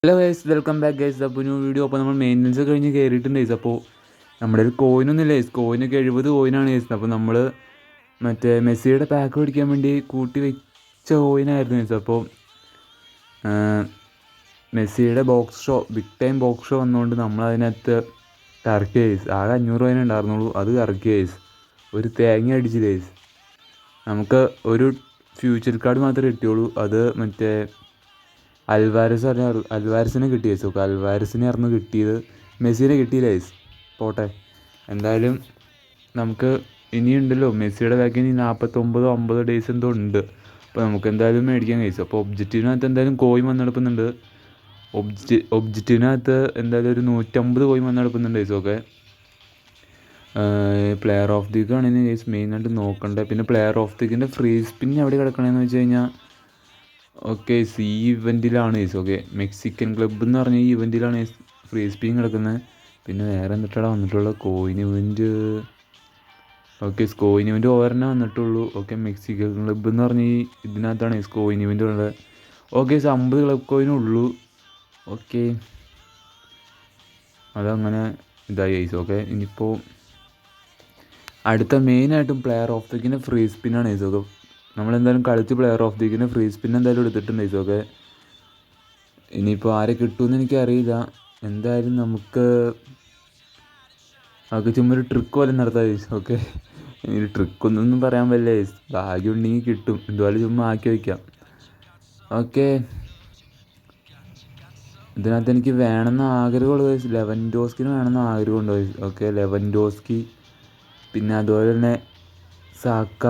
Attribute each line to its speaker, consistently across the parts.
Speaker 1: Hello guys, welcome back guys. അപ്പോൾ new video. അപ്പോൾ നമ്മൾ മെയിൻ്റനൻസ് കഴിഞ്ഞ് കയറിയിട്ടുണ്ട് ഗൈസ്. അപ്പോൾ നമ്മുടെ ഒരു കോയിനൊന്നുമില്ല ഗൈസ്. കോയിനൊക്കെ 70 കോയിനാണ് ഗൈസ്. അപ്പോൾ നമ്മൾ മറ്റേ മെസ്സിയുടെ പാക്ക് പിടിക്കാൻ വേണ്ടി കൂട്ടി വെച്ച കോയിനായിരുന്നു ഗൈസ്. അപ്പോൾ മെസ്സിയുടെ box show, big time box show വന്നുകൊണ്ട് നമ്മളതിനകത്ത് കറക്കി ഗൈസ്. ആകെ 500 കോയിനേ ഉണ്ടായിരുന്നുള്ളൂ, അത് കറക്കി ഗൈസ്. ഒരു തേങ്ങ അടിച്ച് ഗൈസ്. നമുക്ക് ഒരു ഫ്യൂച്ചർ കാർഡ് മാത്രമേ കിട്ടിയുള്ളൂ. അത് മറ്റേ അൽവാരസിനെ കിട്ടി ഗൈസ്. ഓക്കെ, അൽവാരസിനെ ആയിരുന്നു കിട്ടിയത്, മെസ്സിനെ കിട്ടിയില്ല ഗൈസ്. പോട്ടെ, എന്തായാലും നമുക്ക് ഇനിയുണ്ടല്ലോ മെസ്സിയുടെ ബാക്കിൽ ഇനി 49-50 ഡേയ്സ് എന്തോ ഉണ്ട്. അപ്പോൾ നമുക്ക് എന്തായാലും മേടിക്കാൻ ഗൈസ്. അപ്പോൾ ഒബ്ജക്റ്റീവിനകത്ത് എന്തായാലും കോയിൻ വന്നെടുക്കുന്നുണ്ട്. ഒബ്ജക്റ്റീവിനകത്ത് എന്തായാലും ഒരു 150 കോയിൻ വന്നെടുക്കുന്നുണ്ട് guys. Okay, player of the ആണെങ്കിൽ ഗൈസ് മെയിനായിട്ട് നോക്കണ്ടേ. പിന്നെ പ്ലെയർ ഓഫ് ദിക്കിൻ്റെ ഫ്രീ സ്പിൻ എവിടെ കിടക്കണമെന്ന് വെച്ച് കഴിഞ്ഞാൽ ഓക്കെ ഈ ഇവൻറ്റിലാണ് ഗൈസ്. ഓക്കെ, മെക്സിക്കൻ ക്ലബ്ബ് എന്ന് പറഞ്ഞ ഈ ഇവൻറ്റിലാണ് ഫ്രീ സ്പിൻ കിടക്കുന്നത്. പിന്നെ വേറെ എന്നിട്ടാണ് വന്നിട്ടുള്ള coin event. Okay, coin event ഓവറിനെ വന്നിട്ടുള്ളൂ. ഓക്കെ, മെക്സിക്കൻ ക്ലബ്ബ് എന്ന് പറഞ്ഞ ഈ ഇതിനകത്താണ് കോയിൻ ഇവൻറ്റ് ഉള്ളത്. ഓക്കെ, 50 ക്ലബ് കോയിനേ ഉള്ളൂ. ഓക്കെ, അതങ്ങനെ ഇതായി ഗൈസ്. ഓക്കെ, ഇനിയിപ്പോൾ അടുത്ത മെയിനായിട്ടും പ്ലെയർ ഓഫ് ദിക്കിൻ്റെ ഫ്രീ സ്പിന്നാണ് ഗൈസ്. ഓക്കെ, നമ്മളെന്തായാലും കളിച്ച് പ്ലെയർ ഓഫ് ദിക്കിൻ്റെ ഫ്രീ സ്പിൻ എന്തായാലും എടുത്തിട്ടുണ്ട് ഗൈസ്. ഓക്കെ, ഇനിയിപ്പോൾ ആരെ കിട്ടുമെന്ന് എനിക്കറിയില്ല. എന്തായാലും നമുക്ക് ചുമ്മാ ഒരു ട്രിക്ക് പോലെ നടത്താം ഗൈസ്. ഓക്കെ, ഇനി ട്രിക്കൊന്നും പറയാൻ പറ്റില്ല ഗൈസ്. ഭാഗ്യം ഉണ്ടെങ്കിൽ കിട്ടും, ഇതുപോലെ ചുമ്മാ ആക്കി വയ്ക്കാം. ഓക്കെ, ഇതിനകത്ത് എനിക്ക് വേണമെന്ന് ആഗ്രഹമുള്ള ഗൈസ് ലെവൻഡോസ്കിന് വേണമെന്ന് ആഗ്രഹമുണ്ട് ഗൈസ്. ഓക്കെ, ലെവൻഡോസ്കി, പിന്നെ അതുപോലെ തന്നെ സാക്ക,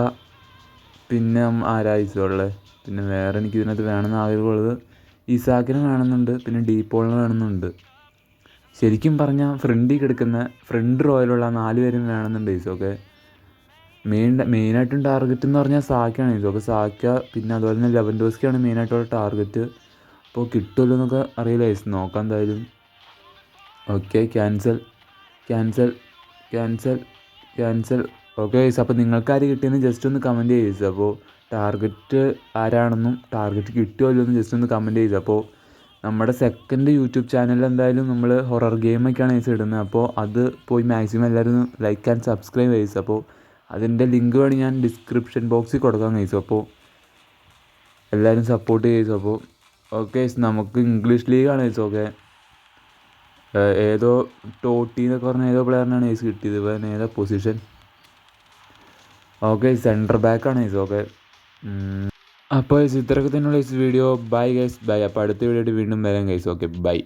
Speaker 1: പിന്നെ ആരായിസുള്ളത്. പിന്നെ വേറെ എനിക്ക് ഇതിനകത്ത് വേണമെന്ന് ആഗ്രഹമുള്ളത് ഇസാക്കിന് വേണമെന്നുണ്ട്, പിന്നെ ഡീപോളിന് വേണമെന്നുണ്ട്. ശരിക്കും പറഞ്ഞാൽ ഫ്രണ്ടിൽ കിടക്കുന്ന ഫ്രണ്ട് റോയിലുള്ള 4 പേരും വേണമെന്നുണ്ട് ഗൈസ്. ഓക്കെ, മെയിനായിട്ടും ടാർഗറ്റ് എന്ന് പറഞ്ഞാൽ സാക്കയാണ് ഗൈസ്. ഓക്കെ, സാക്ക, പിന്നെ അതുപോലെ തന്നെ ലെവൻഡോസ്കിയാണ് മെയിനായിട്ടുള്ള ടാർഗറ്റ്. അപ്പോൾ കിട്ടുമല്ലോ എന്നൊക്കെ അറിയില്ല ഗൈസ്, നോക്കാം എന്തായാലും. Okay, cancel cancel cancel cancel. Okay guys, അപ്പോൾ നിങ്ങൾക്ക് ആര് കിട്ടിയെന്ന് ജസ്റ്റ് ഒന്ന് കമൻറ്റ് ചെയ്യുക ഗൈസ്. അപ്പോൾ ടാർഗറ്റ് ആരാണെന്നും ടാർഗറ്റ് കിട്ടുമല്ലോ എന്ന് ജസ്റ്റ് ഒന്ന് കമൻറ്റ് ചെയ്ത്. അപ്പോൾ നമ്മുടെ സെക്കൻഡ് യൂട്യൂബ് ചാനലിൽ എന്തായാലും നമ്മൾ ഹൊറർ ഗെയിമൊക്കെയാണ് ഗൈസ് ഇടുന്നത്. അപ്പോൾ അത് പോയി മാക്സിമം എല്ലാവരും ലൈക്ക് ആൻഡ് സബ്സ്ക്രൈബ് ഗൈസ്. അപ്പോൾ അതിൻ്റെ ലിങ്ക് വേണ്ടി ഞാൻ ഡിസ്ക്രിപ്ഷൻ ബോക്സിൽ കൊടുക്കാം ഗൈസ്. അപ്പോൾ എല്ലാവരും സപ്പോർട്ട് ചെയ്തു. അപ്പോൾ ഓക്കെ, നമുക്ക് ഇംഗ്ലീഷ് ലീഗാണ് ഗൈസ്. ഓക്കെ, ഏതോ ടോട്ടി എന്നൊക്കെ പറഞ്ഞ ഏതോ പ്ലെയറിനാണ് ഗൈസ് കിട്ടിയത്. ഇവൻ ഏതാ പൊസിഷൻ? ഓക്കെ, സെൻറ്റർ ബാക്കാണ് ഗൈസ്. ഓക്കെ, അപ്പോൾ ഗൈസ് ഇത്രയൊക്കെ തന്നെയുള്ള guys video. Bye guys, bye. അപ്പോൾ അടുത്ത വീഡിയോ ആയിട്ട് വീണ്ടും വരാം ഗൈസ്. Okay, by.